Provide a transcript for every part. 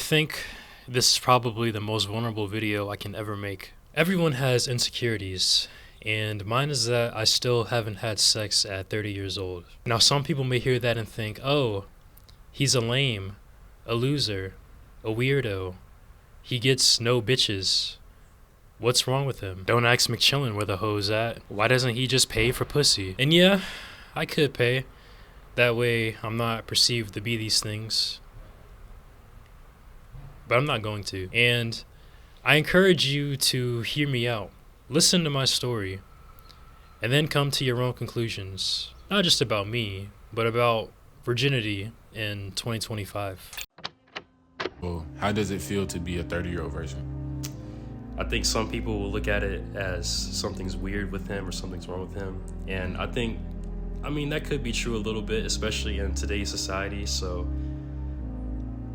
think this is probably the most vulnerable video I can ever make. Everyone has insecurities, and mine is that I still haven't had sex at 30 years old. Now, some people may hear that and think, oh, he's a lame, a loser, a weirdo. He gets no bitches. What's wrong with him? Don't ask McChillin where the hoe's at. Why doesn't he just pay for pussy? And yeah, I could pay. That way I'm not perceived to be these things. But I'm not going to. And I encourage you to hear me out. Listen to my story. And then come to your own conclusions. Not just about me, but about virginity in 2025. Well, how does it feel to be a 30-year-old virgin? I think some people will look at it as something's weird with him or something's wrong with him. And I mean, that could be true a little bit, especially in today's society. So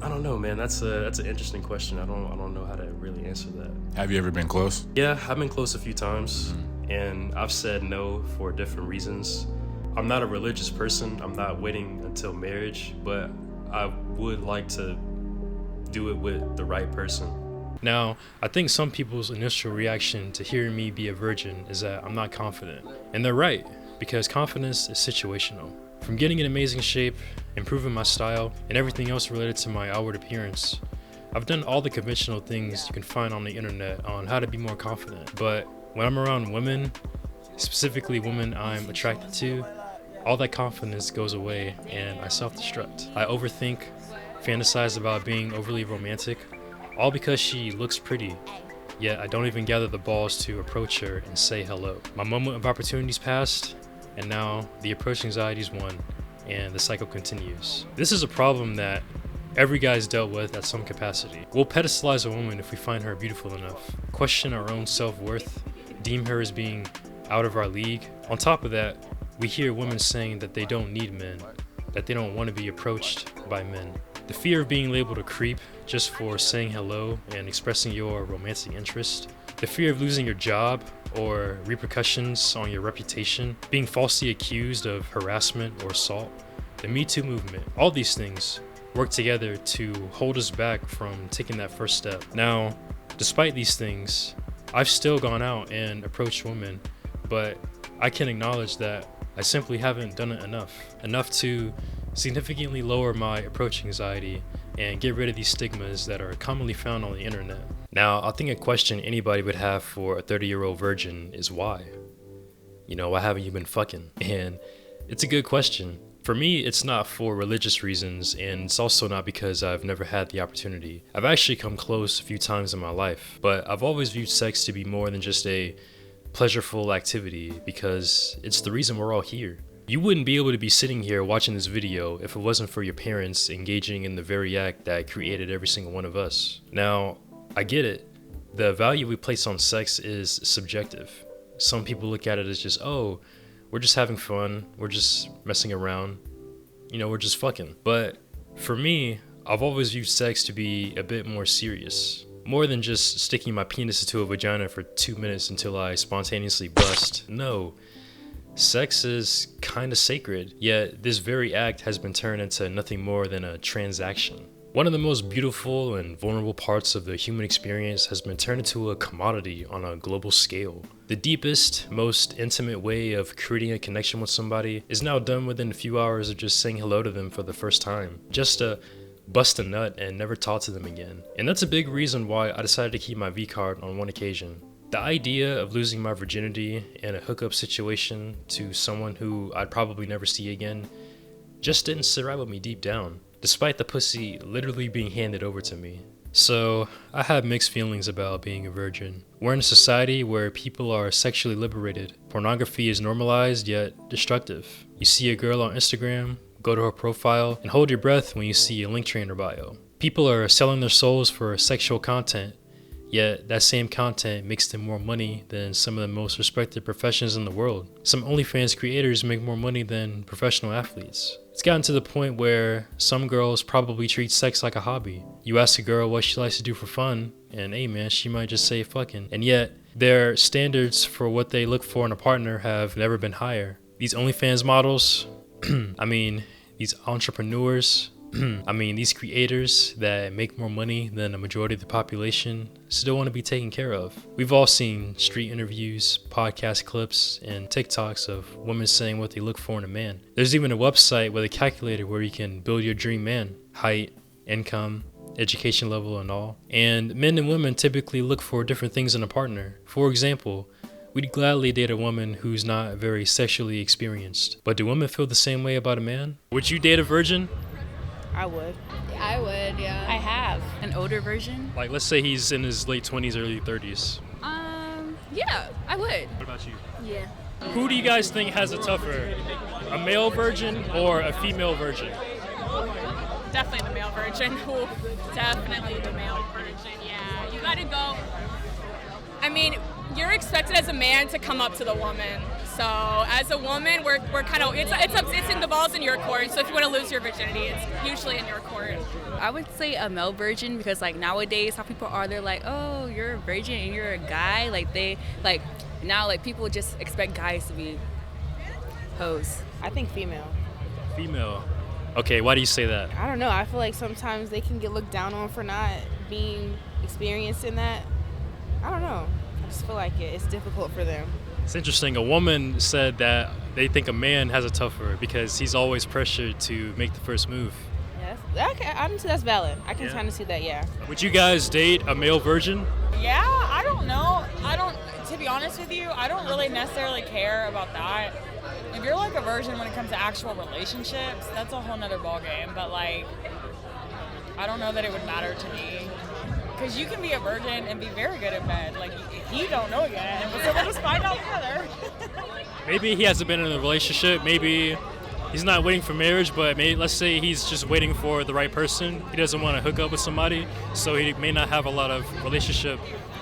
I don't know, man. That's an interesting question. I don't know how to really answer that. Have you ever been close? Yeah, I've been close a few times, and I've said no for different reasons. I'm not a religious person. I'm not waiting until marriage, but I would like to do it with the right person. Now, I think some people's initial reaction to hearing me be a virgin is that I'm not confident. And they're right, because confidence is situational. From getting in amazing shape, improving my style, and everything else related to my outward appearance, I've done all the conventional things you can find on the internet on how to be more confident. But when I'm around women, specifically women I'm attracted to, all that confidence goes away and I self-destruct. I overthink, fantasize about being overly romantic, all because she looks pretty, yet I don't even gather the balls to approach her and say hello. My moment of opportunities passed, and now the approach anxiety's won, and the cycle continues. This is a problem that every guy's dealt with at some capacity. We'll pedestalize a woman if we find her beautiful enough, question our own self-worth, deem her as being out of our league. On top of that, we hear women saying that they don't need men, that they don't want to be approached by men. The fear of being labeled a creep just for saying hello and expressing your romantic interest. The fear of losing your job or repercussions on your reputation. Being falsely accused of harassment or assault. The Me Too movement. All these things work together to hold us back from taking that first step. Now, despite these things, I've still gone out and approached women, but I can acknowledge that I simply haven't done it enough to significantly lower my approach anxiety and get rid of these stigmas that are commonly found on the internet. Now, I think a question anybody would have for a 30-year-old virgin is why? You know, why haven't you been fucking? And it's a good question. For me, it's not for religious reasons, and it's also not because I've never had the opportunity. I've actually come close a few times in my life, but I've always viewed sex to be more than just a pleasureful activity because it's the reason we're all here. You wouldn't be able to be sitting here watching this video if it wasn't for your parents engaging in the very act that created every single one of us. Now, I get it. The value we place on sex is subjective. Some people look at it as just, oh, we're just having fun. We're just messing around. You know, we're just fucking. But for me, I've always viewed sex to be a bit more serious. More than just sticking my penis into a vagina for 2 minutes until I spontaneously bust. No. Sex is kinda sacred, yet this very act has been turned into nothing more than a transaction. One of the most beautiful and vulnerable parts of the human experience has been turned into a commodity on a global scale. The deepest, most intimate way of creating a connection with somebody is now done within a few hours of just saying hello to them for the first time. Just to bust a nut and never talk to them again. And that's a big reason why I decided to keep my V-card on one occasion. The idea of losing my virginity in a hookup situation to someone who I'd probably never see again just didn't sit right with me deep down, despite the pussy literally being handed over to me. So I have mixed feelings about being a virgin. We're in a society where people are sexually liberated. Pornography is normalized yet destructive. You see a girl on Instagram, go to her profile, and hold your breath when you see a link tree in her bio. People are selling their souls for sexual content, yet that same content makes them more money than some of the most respected professions in the world. Some OnlyFans creators make more money than professional athletes. It's gotten to the point where some girls probably treat sex like a hobby. You ask a girl what she likes to do for fun, and hey man, she might just say fucking. And yet, their standards for what they look for in a partner have never been higher. These OnlyFans models, I mean, these entrepreneurs, I mean, these creators that make more money than a majority of the population still want to be taken care of. We've all seen street interviews, podcast clips, and TikToks of women saying what they look for in a man. There's even a website with a calculator where you can build your dream man: height, income, education level, and all. And men and women typically look for different things in a partner. For example, we'd gladly date a woman who's not very sexually experienced. But do women feel the same way about a man? Would you date a virgin? I would. I would, yeah. I have. An older version? Like, let's say he's in his late 20s, early 30s. Yeah, I would. What about you? Yeah. Who do you guys think has it tougher? A male virgin or a female virgin? Definitely the male virgin. Ooh, definitely the male virgin, yeah. You gotta go. I mean, you're expected as a man to come up to the woman. So as a woman, we're kind of, it's in the ball's in your court. So if you want to lose your virginity, it's usually in your court. I would say a male virgin because like nowadays how people are, they're like, oh, you're a virgin and you're a guy. Like now like people just expect guys to be hoes. I think female. Female. Okay, why do you say that? I don't know. I feel like sometimes they can get looked down on for not being experienced in that. I don't know. I just feel like it's difficult for them. It's interesting. A woman said that they think a man has it tougher because he's always pressured to make the first move. Yes, okay, honestly, that's valid. I can kind of see that, yeah. Would you guys date a male virgin? Yeah, I don't know. To be honest with you, I don't really necessarily care about that. If you're like a virgin when it comes to actual relationships, that's a whole nother ballgame. But like, I don't know that it would matter to me. Because you can be a virgin and be very good at bed. Like, you don't know yet. So we'll just find out together. Maybe he hasn't been in a relationship. Maybe he's not waiting for marriage, but maybe, let's say he's just waiting for the right person. He doesn't want to hook up with somebody, so he may not have a lot of relationship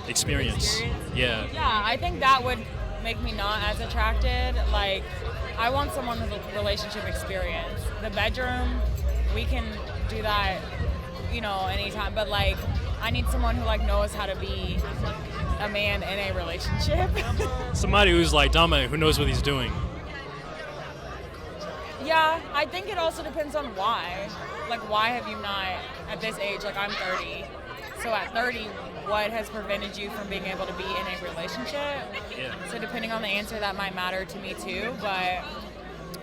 experience. Yeah. Yeah, I think that would make me not as attracted. Like, I want someone with a relationship experience. The bedroom, we can do that, anytime. But like, I need someone who like knows how to be a man in a relationship. Somebody who's like dominant, who knows what he's doing. Yeah, I think it also depends on why. Like, why have you not, at this age, like I'm 30, so at 30, what has prevented you from being able to be in a relationship? Yeah. So depending on the answer, that might matter to me too, but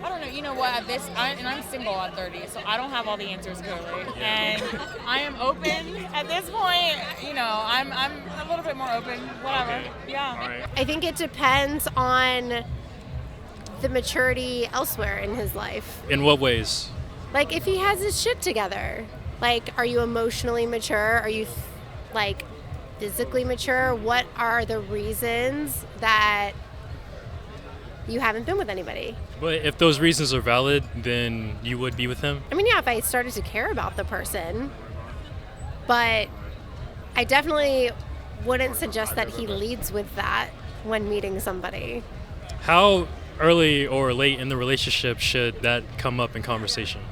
I don't know, you know what, and I'm single at 30, so I don't have all the answers clearly. And I am open at this point, I'm a little bit more open, whatever. Okay. Yeah. All right. I think it depends on the maturity elsewhere in his life. In what ways? Like, if he has his shit together. Like, are you emotionally mature? Are you, physically mature? What are the reasons that you haven't been with anybody? But if those reasons are valid, then you would be with him? I mean, yeah, if I started to care about the person. But I definitely wouldn't suggest that he leads with that when meeting somebody. How early or late in the relationship should that come up in conversation?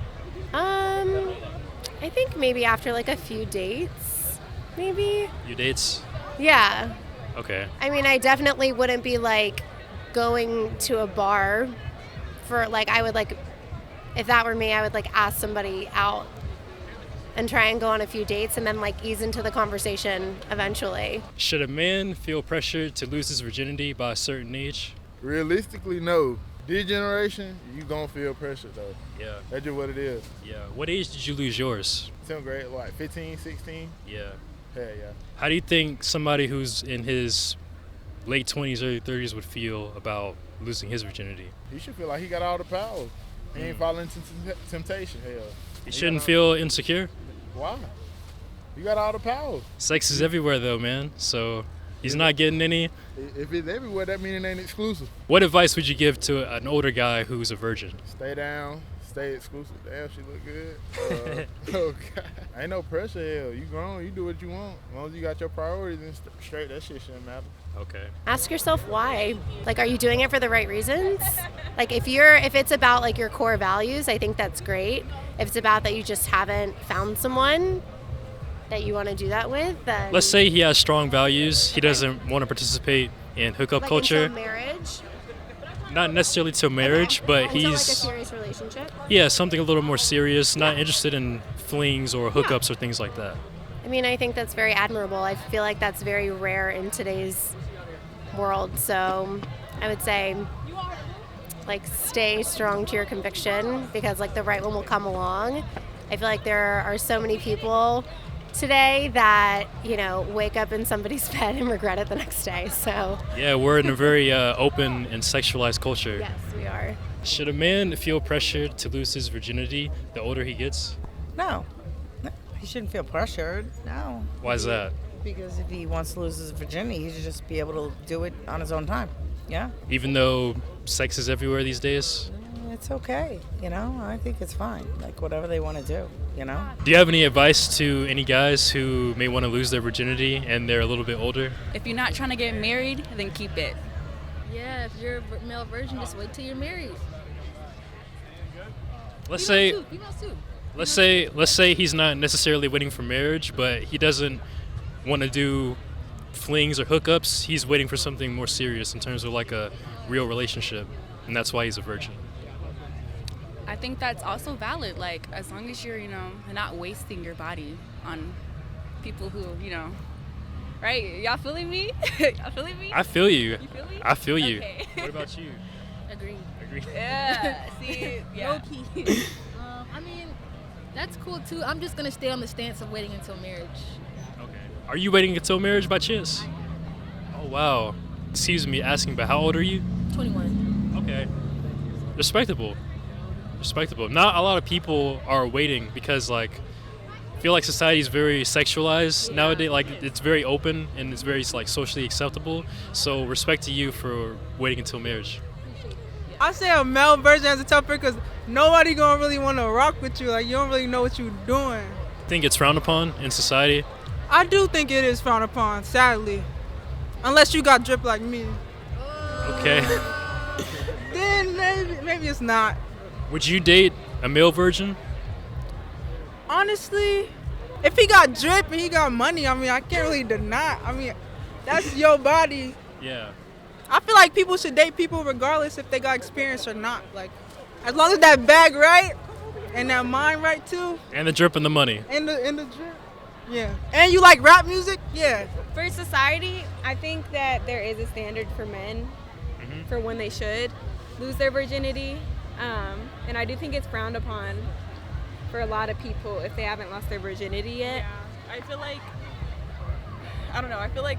I think maybe after a few dates, maybe. Your dates? Yeah. Okay. I mean, I definitely wouldn't be going to a bar for I would if that were me, I would ask somebody out and try and go on a few dates and then ease into the conversation eventually. Should a man feel pressured to lose his virginity by a certain age? Realistically, no. This generation, you gonna feel pressure though. Yeah. That's just what it is. Yeah. What age did you lose yours? 10th grade, 15, 16? Yeah. Hell yeah. How do you think somebody who's in his late 20s, early 30s would feel about losing his virginity? He should feel like he got all the power. He ain't falling into temptation, hell. He shouldn't feel insecure? Why? You got all the power. Sex is everywhere though, man. So he's not getting any. If it's everywhere, that means it ain't exclusive. What advice would you give to an older guy who's a virgin? Stay down, stay exclusive. Damn, she look good. Oh God. Ain't no pressure, hell. You grown, you do what you want. As long as you got your priorities and straight, that shit shouldn't matter. Okay. Ask yourself why. Are you doing it for the right reasons? If it's about your core values, I think that's great. If it's about that you just haven't found someone that you want to do that with, then Let's say he has strong values. He doesn't want to participate in hookup culture. Until marriage. not necessarily to marriage, but Until like a he's serious relationship. yeah, something a little more serious, not interested in flings or hookups or things like that. I mean, I think that's very admirable. I feel like that's very rare in today's world. So I would say, like, stay strong to your conviction because, like, the right one will come along. I feel like there are so many people today that, you know, wake up in somebody's bed and regret it the next day. So Yeah, we're in a very open and sexualized culture. yes, we are. Should a man feel pressured to lose his virginity the older he gets? No. No, he shouldn't feel pressured. No. Why is that? Because if he wants to lose his virginity, he should just be able to do it on his own time. Yeah. Even though sex is everywhere these days? It's okay. You know, I think it's fine. Like, whatever they want to do, you know? Do you have any advice to any guys who may want to lose their virginity and they're a little bit older? If you're not trying to get married, then keep it. Yeah, if you're a male virgin, just wait till you're married. Let's Females too. let's say he's not necessarily waiting for marriage, but he doesn't want to do flings or hookups. He's waiting for something more serious in terms of like a real relationship, and that's why he's a virgin. I think that's also valid. Like, as long as you're, not wasting your body on people who, right? Y'all feeling me? Y'all feeling me? I feel you. You feel me? I feel you. Okay. What about you? Agree. Yeah. See, yeah. Low key. I mean, that's cool too. I'm just gonna stay on the stance of waiting until marriage. Okay. Are you waiting until marriage by chance? Oh wow. Excuse me asking, but how old are you? 21. Okay. Respectable. Not a lot of people are waiting because I feel like society is very sexualized nowadays. Like, it's very open and it's very socially acceptable. So respect to you for waiting until marriage. I say a male version as a tougher because nobody gonna really want to rock with you. Like, you don't really know what you're doing. Think it's frowned upon in society? I do think it is frowned upon, sadly. Unless you got drip like me. Okay. Then maybe it's not. Would you date a male virgin? Honestly, if he got drip and he got money, I mean, I can't really deny. I mean, that's your body. Yeah. I feel like people should date people regardless if they got experience or not. Like, as long as that bag right and that mind right too. And the drip and the money. And the drip. Yeah. And you like rap music? Yeah. For society, I think that there is a standard for men for when they should lose their virginity. And I do think it's frowned upon for a lot of people if they haven't lost their virginity yet. Yeah. I feel like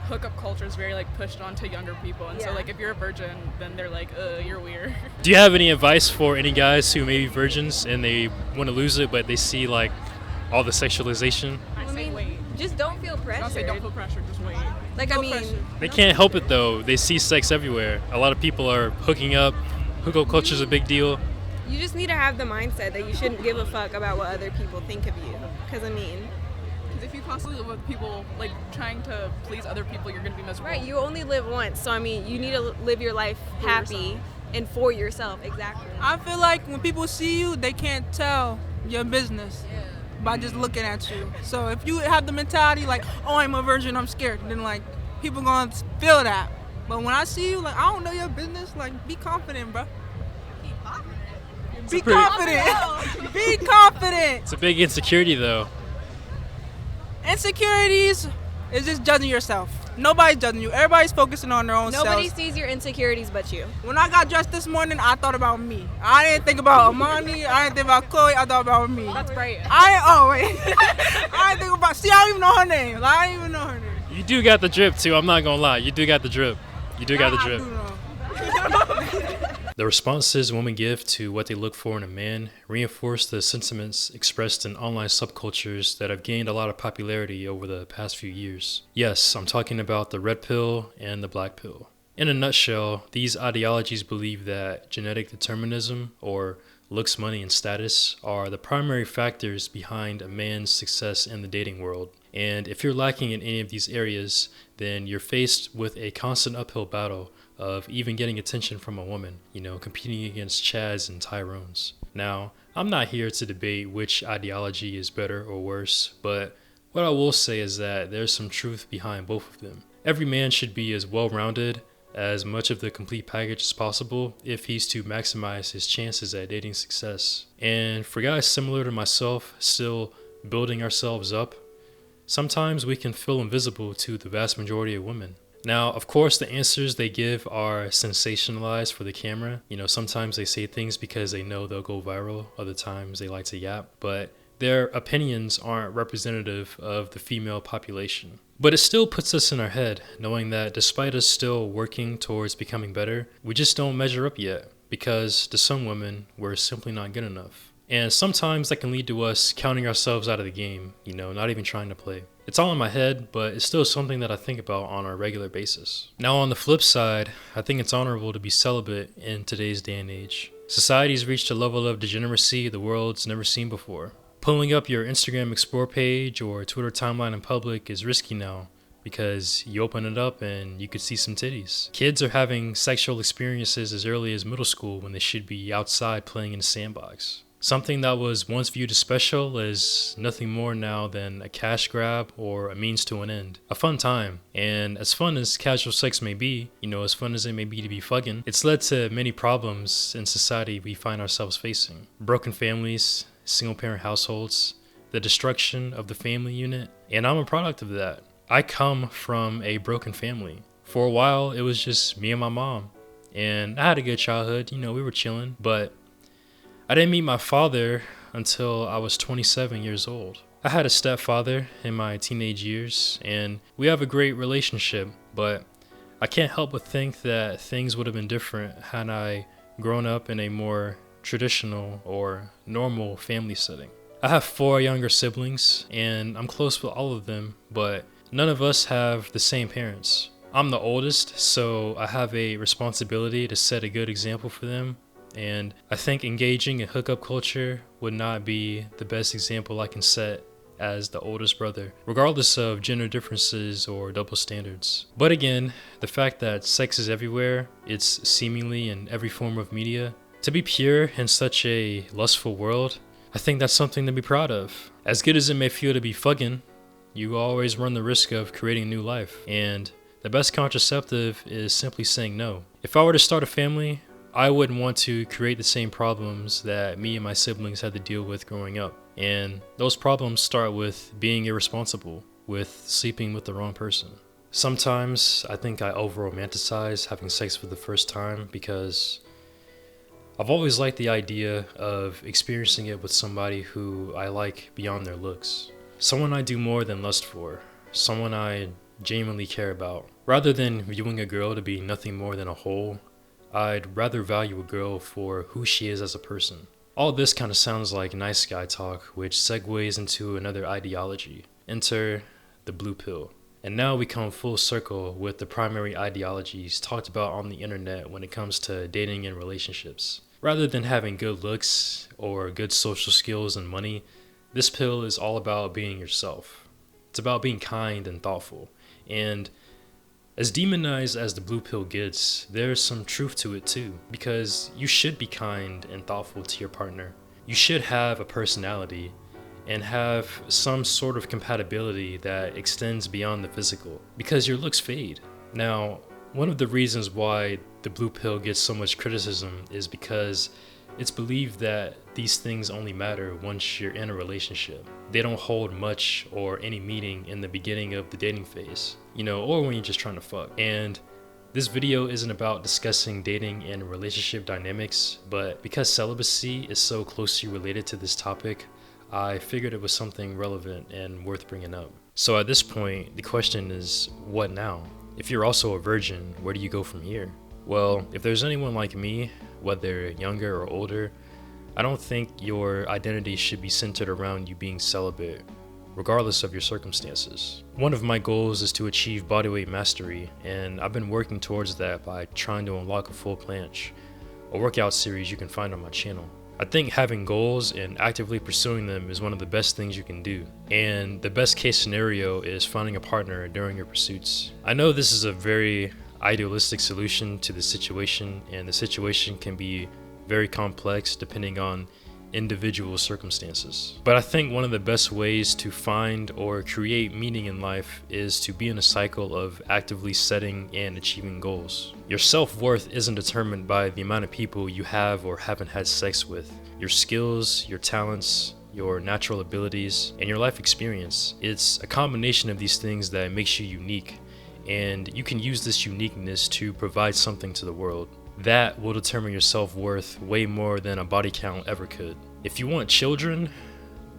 hookup culture is very pushed onto younger people, and so if you're a virgin, then they're like, you're weird. Do you have any advice for any guys who may be virgins and they want to lose it, but they see all the sexualization? I say wait. Just don't feel pressured. I say don't feel pressure, just wait. They can't help it though. They see sex everywhere. A lot of people are hooking up. Hookup culture is a big deal. You just need to have the mindset that you shouldn't give a fuck about what other people think of you. Because if you constantly live with people trying to please other people, you're gonna be miserable. right, you only live once, so you need to live your life happy and for yourself. Exactly. I feel like when people see you, they can't tell your business by just looking at you. So if you have the mentality oh, I'm a virgin, I'm scared, then people gonna feel that. But when I see you, I don't know your business, be confident, bro. Be confident. Be confident. It's a big insecurity though. Insecurities is just judging yourself. Nobody's judging you. Everybody's focusing on their own Nobody selves. sees your insecurities but you. When I got dressed this morning, I thought about me. I didn't think about Amani. I didn't think about Chloe. I thought about me. That's right. I didn't think about. See, I don't even know her name. I don't even know her name. You do got the drip too. I'm not gonna lie. You do got the drip. You do got the drip. The responses women give to what they look for in a man reinforce the sentiments expressed in online subcultures that have gained a lot of popularity over the past few years. Yes, I'm talking about the red pill and the black pill. In a nutshell, these ideologies believe that genetic determinism, or looks, money, and status, are the primary factors behind a man's success in the dating world. And if you're lacking in any of these areas, then you're faced with a constant uphill battle of even getting attention from a woman, competing against Chads and Tyrones. Now, I'm not here to debate which ideology is better or worse, but what I will say is that there's some truth behind both of them. Every man should be as well-rounded as much of the complete package as possible if he's to maximize his chances at dating success. And for guys similar to myself, still building ourselves up, sometimes we can feel invisible to the vast majority of women. Now, of course, the answers they give are sensationalized for the camera. Sometimes they say things because they know they'll go viral. Other times they like to yap. But their opinions aren't representative of the female population. But it still puts us in our head, knowing that despite us still working towards becoming better, we just don't measure up yet. Because to some women, we're simply not good enough. And sometimes that can lead to us counting ourselves out of the game, not even trying to play. It's all in my head, but it's still something that I think about on a regular basis. Now, on the flip side, I think it's honorable to be celibate in today's day and age. Society's reached a level of degeneracy the world's never seen before. Pulling up your Instagram Explore page or Twitter timeline in public is risky now, because you open it up and you could see some titties. Kids are having sexual experiences as early as middle school when they should be outside playing in a sandbox. Something that was once viewed as special is nothing more now than a cash grab or a means to an end. A fun time. And as fun as casual sex may be, as fun as it may be to be fucking, it's led to many problems in society we find ourselves facing. Broken families, single parent households, the destruction of the family unit, and I'm a product of that. I come from a broken family. For a while, it was just me and my mom. And I had a good childhood, we were chilling, but I didn't meet my father until I was 27 years old. I had a stepfather in my teenage years, and we have a great relationship, but I can't help but think that things would have been different had I grown up in a more traditional or normal family setting. I have 4 younger siblings, and I'm close with all of them, but none of us have the same parents. I'm the oldest, so I have a responsibility to set a good example for them. And I think engaging in hookup culture would not be the best example I can set as the oldest brother, regardless of gender differences or double standards. But again, the fact that sex is everywhere, it's seemingly in every form of media, to be pure in such a lustful world, I think that's something to be proud of. As good as it may feel to be fucking, you always run the risk of creating a new life. And the best contraceptive is simply saying no. If I were to start a family, I wouldn't want to create the same problems that me and my siblings had to deal with growing up. And those problems start with being irresponsible, with sleeping with the wrong person. Sometimes I think I over-romanticize having sex for the first time because I've always liked the idea of experiencing it with somebody who I like beyond their looks. Someone I do more than lust for. Someone I genuinely care about. Rather than viewing a girl to be nothing more than a hole, I'd rather value a girl for who she is as a person. All this kind of sounds like nice guy talk, which segues into another ideology. Enter the blue pill. And now we come full circle with the primary ideologies talked about on the internet when it comes to dating and relationships. Rather than having good looks or good social skills and money, this pill is all about being yourself. It's about being kind and thoughtful. And as demonized as the blue pill gets, there's some truth to it too, because you should be kind and thoughtful to your partner. You should have a personality and have some sort of compatibility that extends beyond the physical, because your looks fade. Now, one of the reasons why the blue pill gets so much criticism is because it's believed that these things only matter once you're in a relationship. They don't hold much or any meaning in the beginning of the dating phase, or when you're just trying to fuck. And this video isn't about discussing dating and relationship dynamics, but because celibacy is so closely related to this topic, I figured it was something relevant and worth bringing up. So at this point, the question is, what now? If you're also a virgin, where do you go from here? Well, if there's anyone like me, whether younger or older, I don't think your identity should be centered around you being celibate, regardless of your circumstances. One of my goals is to achieve bodyweight mastery, and I've been working towards that by trying to unlock a full planche, a workout series you can find on my channel. I think having goals and actively pursuing them is one of the best things you can do. And the best case scenario is finding a partner during your pursuits. I know this is a very idealistic solution to the situation, and the situation can be very complex depending on individual circumstances. But I think one of the best ways to find or create meaning in life is to be in a cycle of actively setting and achieving goals. Your self-worth isn't determined by the amount of people you have or haven't had sex with. Your skills, your talents, your natural abilities, and your life experience. It's a combination of these things that makes you unique, and you can use this uniqueness to provide something to the world. That will determine your self-worth way more than a body count ever could. If you want children,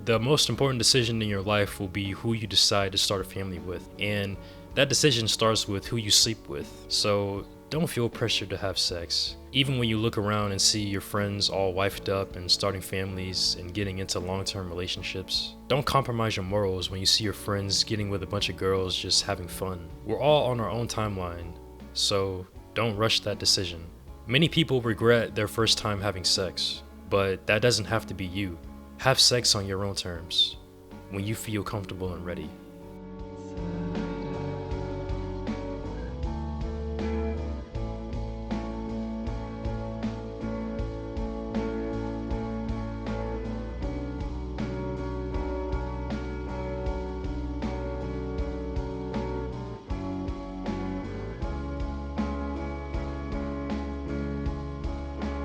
the most important decision in your life will be who you decide to start a family with, and that decision starts with who you sleep with. So don't feel pressured to have sex. Even when you look around and see your friends all wifed up and starting families and getting into long-term relationships, don't compromise your morals when you see your friends getting with a bunch of girls just having fun. We're all on our own timeline, so don't rush that decision. Many people regret their first time having sex, but that doesn't have to be you. Have sex on your own terms, when you feel comfortable and ready.